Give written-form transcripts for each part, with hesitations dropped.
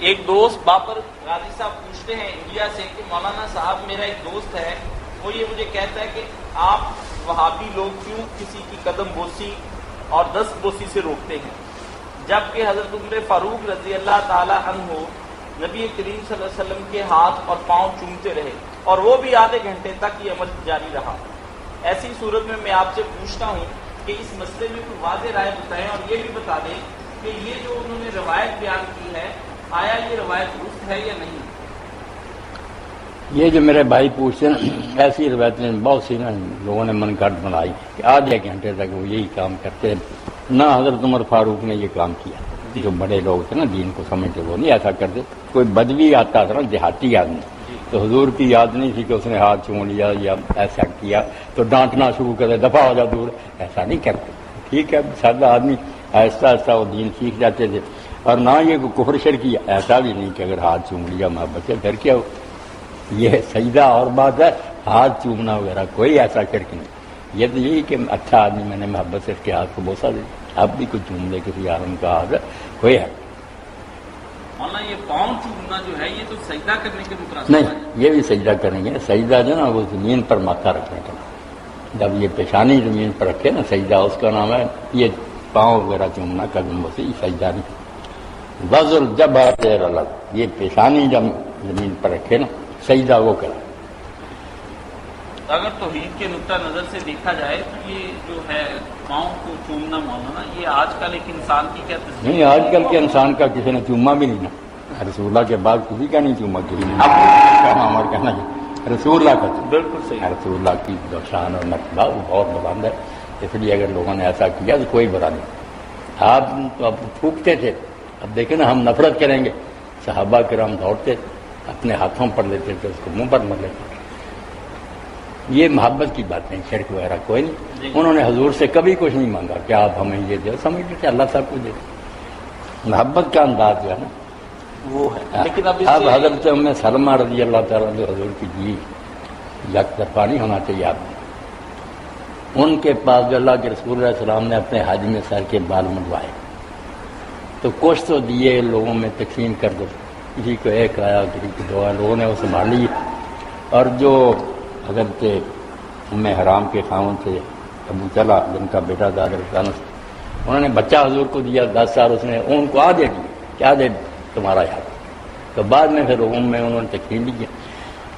ایک دوست بابر غازی صاحب پوچھتے ہیں انڈیا سے کہ مولانا صاحب میرا ایک دوست ہے، وہ یہ مجھے کہتا ہے کہ آپ وہابی لوگ کیوں کسی کی قدم بوسی اور دست بوسی سے روکتے ہیں، جبکہ حضرت عمر فاروق رضی اللہ تعالی عنہ نبی کریم صلی اللہ علیہ وسلم کے ہاتھ اور پاؤں چومتے رہے اور وہ بھی آدھے گھنٹے تک یہ عمل جاری رہا۔ ایسی صورت میں آپ سے پوچھتا ہوں کہ اس مسئلے میں کوئی واضح رائے بتائیں اور یہ بھی بتا دیں کہ یہ جو انہوں نے روایت بیان کی ہے آیا یہ روایت درست ہے یا نہیں؟ یہ جو میرے بھائی پوچھتے ہیں ایسی روایتیں بہت سی نا لوگوں نے من گھڑت بنائی کہ آدھے گھنٹے تک وہ یہی کام کرتے ہیں۔ نہ حضرت عمر فاروق نے یہ کام کیا، جو بڑے لوگ تھے نا دین کو سمجھتے وہ نہیں ایسا کرتے۔ کوئی بدوی آتا تھا نا دیہاتی آدمی تو حضور کی یاد نہیں تھی کہ اس نے ہاتھ چوم لیا یا ایسا کیا تو ڈانٹنا شروع کرے دفعہ ہو جا دور، ایسا نہیں کرتے۔ ٹھیک ہے سادہ آدمی آہستہ آہستہ وہ دین سیکھ جاتے تھے، اور نہ یہ کفر شرک کیا، ایسا بھی نہیں کہ اگر ہاتھ چوم لیا محبت سے پھر کیا ہو، یہ سجدہ اور بات ہے، ہاتھ چومنا وغیرہ کوئی ایسا شرک نہیں۔ یہ تو یہی کہ اچھا آدمی میں نے محبت سے اس کے ہاتھ کو بوسا دے، اب بھی کچھ چوم لے کسی عالم کا ہاتھ کوئی ہے مولانا یہ پاؤں چومنا جو ہے یہ تو سجدہ کرنے کے مترادف نہیں، یہ بھی سجدہ کریں گے۔ سجدہ جو نا وہ زمین پر ماتھا رکھنے کا، جب یہ پیشانی زمین پر رکھے نا سجدہ اس کا نام ہے۔ یہ پاؤں وغیرہ چومنا قدم سے سجدہ نہیں۔ وزر جب تیر الگ، یہ پیشانی جب زمین پر رکھے نا سجدہ وہ کرے۔ اگر توحید کے نقطہ نظر سے دیکھا جائے تو یہ جو ہے پاؤں کو چومنا مولانا یہ آج کل ایک انسان کی کیا تصویر نہیں، آج کل کے انسان کا کسی نے چوما بھی نہیں نا، رسول اللہ کے بعد کسی کا نہیں چوما، کسی نے ہمارا کہنا ہے رسول اللہ کا چوما۔ بالکل صحیح۔ رسول اللہ کی جو شان اور مرتبہ وہ بہت بلند ہے، اس لیے اگر لوگوں نے ایسا کیا تو کوئی برا نہیں۔ آپ تو اب تھوکتے تھے، اب دیکھیں نا ہم نفرت کریں گے، صحابہ کرام دوڑتے اپنے ہاتھوں پر لیتے تھے، اس کو منہ پر مر لیتے۔ یہ محبت کی بات نہیں، شرک وغیرہ کوئی نہیں۔ انہوں نے حضور سے کبھی کچھ نہیں مانگا کہ آپ ہمیں یہ دے، سمجھتے تھے اللہ صاحب کو دے۔ محبت کا انداز جو ہے نا وہ ہے، لیکن اب حضرت ام سلمہ رضی اللہ تعالیٰ جو حضور کی جی یک طرفہ نہیں ہونا چاہیے آپ، ان کے پاس جو اللہ کے رسول علیہ السلام نے اپنے حج میں سر کے بال منڈوائے تو کچھ تو دیے لوگوں میں تقسیم کر دو، کسی کو ایک آیا کسی کو دو آیا، لوگوں نے وہ سنبھال لی۔ اور جو حضرت ام حرام کے خاوند تھے ابو چلا جن کا بیٹا تھا حضرت انس، انہوں نے بچہ حضور کو دیا 10 سال، اس نے ان کو آدھے دیے، کیا دے تمہارا یاد۔ تو بعد میں پھر میں انہوں نے تقسیم بھی کیا۔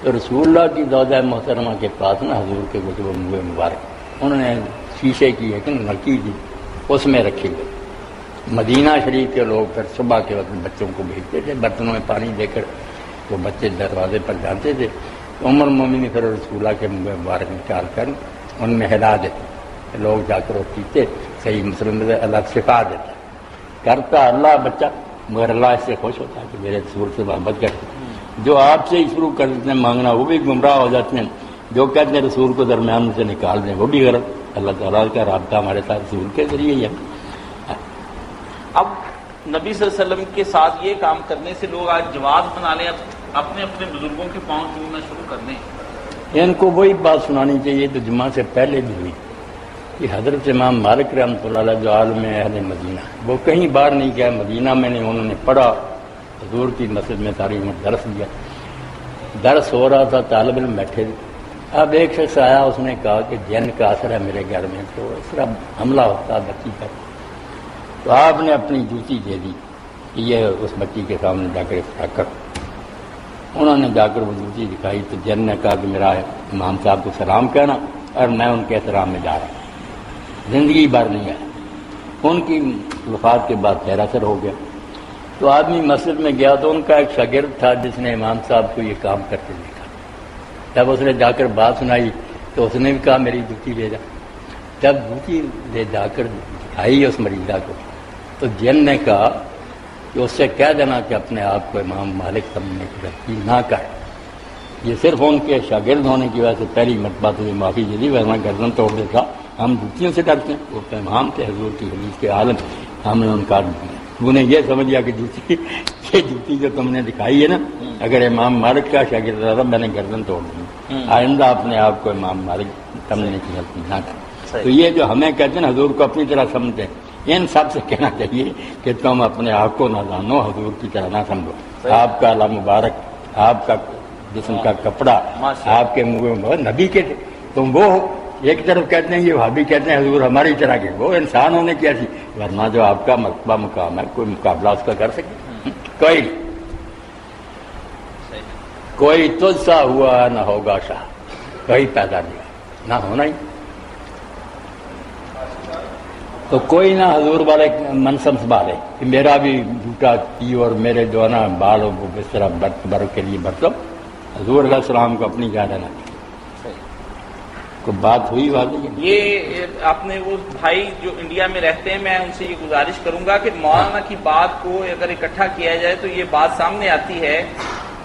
تو رسول اللہ کی زوجہ محترمہ کے پاس نا حضور کے کچھ وہ منہ مبارک انہوں نے شیشے کی ہے کہ نلکی تھی اس میں رکھی گئی۔ مدینہ شریف کے لوگ پھر صبح کے وقت بچوں کو بھیجتے تھے برتنوں میں پانی دے کر، وہ بچے دروازے پر جاتے تھے، عمر مومن پھر رسول اللہ کے منہ مبارک نکال کر ان میں ہلا دیتے، لوگ جا کر وہ پیتے، صحیح مسلم میں اللہ شفا دیتا کرتا اللہ بچہ، مگر اللہ اس سے خوش ہوتا ہے کہ میرے رسول سے محبت کرتے۔ جو آپ سے ہی شروع کر دیتے ہیں مانگنا وہ بھی گمراہ ہو جاتے ہیں، جو کہتے ہیں رسول کو درمیان سے نکال دیں وہ بھی غلط۔ اللہ تعالیٰ کا رابطہ ہمارے ساتھ رسول کے ذریعے ہی ہے۔ اب نبی صلی اللہ علیہ وسلم کے ساتھ یہ کام کرنے سے لوگ آج جواز بنا لیں، اپنے اپنے بزرگوں کے پاؤں چومنا شروع کر دیں۔ ان کو وہی بات سنانی چاہیے تو جمعہ سے پہلے بھی ہوئی کہ حضرت امام مالک رحمۃ اللہ علیہ جو عالم اہل مدینہ، وہ کہیں باہر نہیں گیا، مدینہ میں نے انہوں نے پڑھا، حضور کی مسجد میں ساری عمر درس دیا، درس ہو رہا تھا، طالب علم بیٹھے تھے۔ اب ایک شخص آیا، اس نے کہا کہ جن کا اثر ہے میرے گھر میں، تو اس طرح حملہ ہوتا بچی پر، تو آپ نے اپنی جوتی دے دی کہ یہ اس بچی کے سامنے جا کر افتتاح کر۔ انہوں نے جا کر وہ جوتی دکھائی تو جن نے کہا کہ میرا امام صاحب کو سلام کہنا، اور میں ان کے احترام میں جا رہا ہوں، زندگی بھر نہیں آیا۔ ان کی وفات کے بعد خیر اثر ہو گیا۔ تو آدمی مسجد میں گیا تو ان کا ایک شاگرد تھا جس نے امام صاحب کو یہ کام کرتے دیکھا، جب اس نے جا کر بات سنائی تو اس نے بھی کہا میری جوتی لے جا۔ جب جوتی لے جا کر دکھائی اس مریضہ کو تو جن نے کہا کہ اس سے کہہ دینا کہ اپنے آپ کو امام مالک سمجھنے کی غلطی نہ کر۔ یہ صرف ان کے شاگرد ہونے کی وجہ سے پہلی مرتبہ تمہیں معافی دے دی، ورنہ گردن توڑ دیتا۔ ہم جوتیوں سے ڈرتے ہیں، وہ تو امام تھے حضور کی حدیث کے عالم، ہم نے ان کا تو نے یہ سمجھ لیا کہ جوتی یہ جوتی جو تم نے دکھائی ہے نا، اگر امام مالک کا شاگرد رہا میں نے گردن توڑ دی۔ آئندہ اپنے آپ کو امام مالک سمجھنے کی غلطی نہ کر۔ تو یہ جو ہمیں کہتے ہیں نا حضور کو اپنی طرح سمجھتے ہیں، ان سب سے کہنا چاہیے کہ تم اپنے آپ کو نہ جانو، حضور کی طرح نہ سمجھو. آپ کا اللہ مبارک، آپ کا جسم کا کپڑا، آپ کے منہ میں نبی کے تھے، تم وہ ہو. ایک طرف کہتے ہیں یہ بھابھی کہتے ہیں حضور ہماری طرح کے، وہ انسان ہونے کی ایسی، ورنہ جو آپ کا مرتبہ مقام ہے کوئی مقابلہ اس کا کر سکے؟ کوئی تجھ سا ہوا نہ ہوگا شاہ، کوئی پیدا نہیں نہ ہونا ہی. تو کوئی نہ حضور والے منصب سنبھالے کہ میرا بھی جھوٹا کی اور میرے جو ہے نا بال وہ اس طرح بر کے لیے برتو. حضور علیہ السلام کو اپنی جا رہنا کو بات ہوئی والی. یہ آپ نے وہ بھائی جو انڈیا میں رہتے ہیں، میں ان سے یہ گزارش کروں گا کہ مولانا کی بات کو اگر اکٹھا کیا جائے تو یہ بات سامنے آتی ہے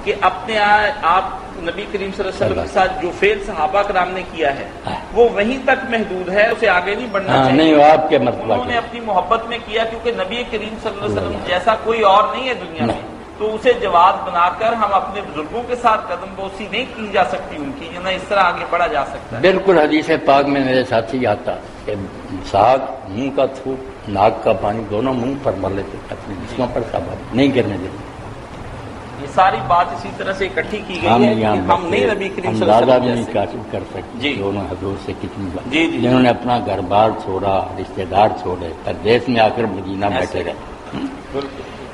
کہ اپنے آپ نبی کریم صلی اللہ علیہ وسلم کے ساتھ جو فعل صحابہ کرام نے کیا ہے وہ وہیں تک محدود ہے، اسے آگے نہیں بڑھنا چاہیے. نہیں، آپ کے مرتبہ انہوں نے اپنی محبت میں کیا، کیونکہ نبی کریم صلی اللہ علیہ وسلم جیسا کوئی اور نہیں ہے دنیا میں، تو اسے جواد بنا کر ہم اپنے بزرگوں کے ساتھ قدم بوسی نہیں کی جا سکتی ان کی، نہ اس طرح آگے بڑھا جا سکتا ہے. بالکل حدیث پاک میں میرے ساتھی آتا کہ ساگ، منہ کا تھوک، ناک کا پانی دونوں منہ پر مر لیتے اپنے جسموں پر صاحب نہیں گرنے دیتے. یہ ساری بات اسی طرح سے اکٹھی کی گئی ہے کہ ہم نہیں نبی کریم صلی اللہ علیہ اندازہ وسلم بھی نہیں کر سکتے دونوں حضور سے کتنی بات. جنہوں نے اپنا گھر بار چھوڑا، رشتہ دار چھوڑے، پردیس میں آ کر مدینہ بیٹھے رہے.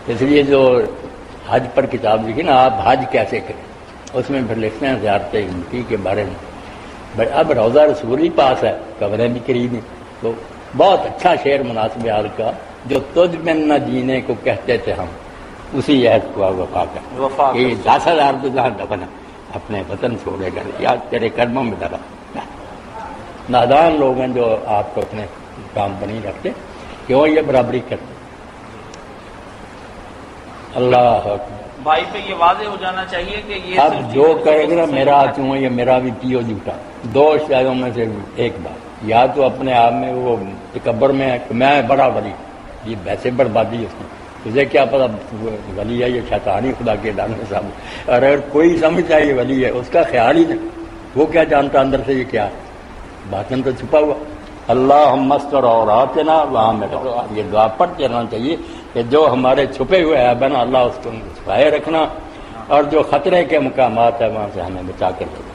اس لیے جو حج پر کتاب لکھی نا، آپ حج کیسے کریں، اس میں پھر لکھتے ہیں زیارت امتی کے بارے میں. اب روضہ رسول ہی پاس ہے، قبریں بھی قریب ہیں، تو بہت اچھا شعر مناسب حال کا، جو تجھ میں نہ جینے کو کہتے تھے ہم، اسی عہد کو وفا کر. یہ 10,000 دفن اپنے وطن چھوڑے گا، یا تیرے قدموں میں ڈالا. نادان لوگ ہیں جو آپ کو اپنے کام پر نہیں رکھتے، کیوں یہ برابری کرتے. اللہ بھائی پہ یہ واضح ہو جانا چاہیے کہ یہ اب جو کہے گا میرا کیوں یہ میرا بھی پیو جھوٹا. دو شاعروں میں سے ایک بات، یا تو اپنے آپ میں وہ تکبر میں ہے کہ میں بڑا ولی، یہ ویسے بربادی اس میں، تجھے کیا پتا ولی ہے یہ شیطانی خدا کے ڈالنے صاحب. اور اگر کوئی سمجھتا ہے یہ ولی ہے، اس کا خیال ہی نہیں، وہ کیا جانتا اندر سے یہ کیا ہے، باطن تو چھپا ہوا. اللہ مستر اور آتنا وہاں میں یہ دعا پڑھتے رہنا چاہیے کہ جو ہمارے چھپے ہوئے ہے بنا اللہ اس کو چھپائے رکھنا، اور جو خطرے کے مقامات ہیں وہاں سے ہمیں بچا کر رکھنا.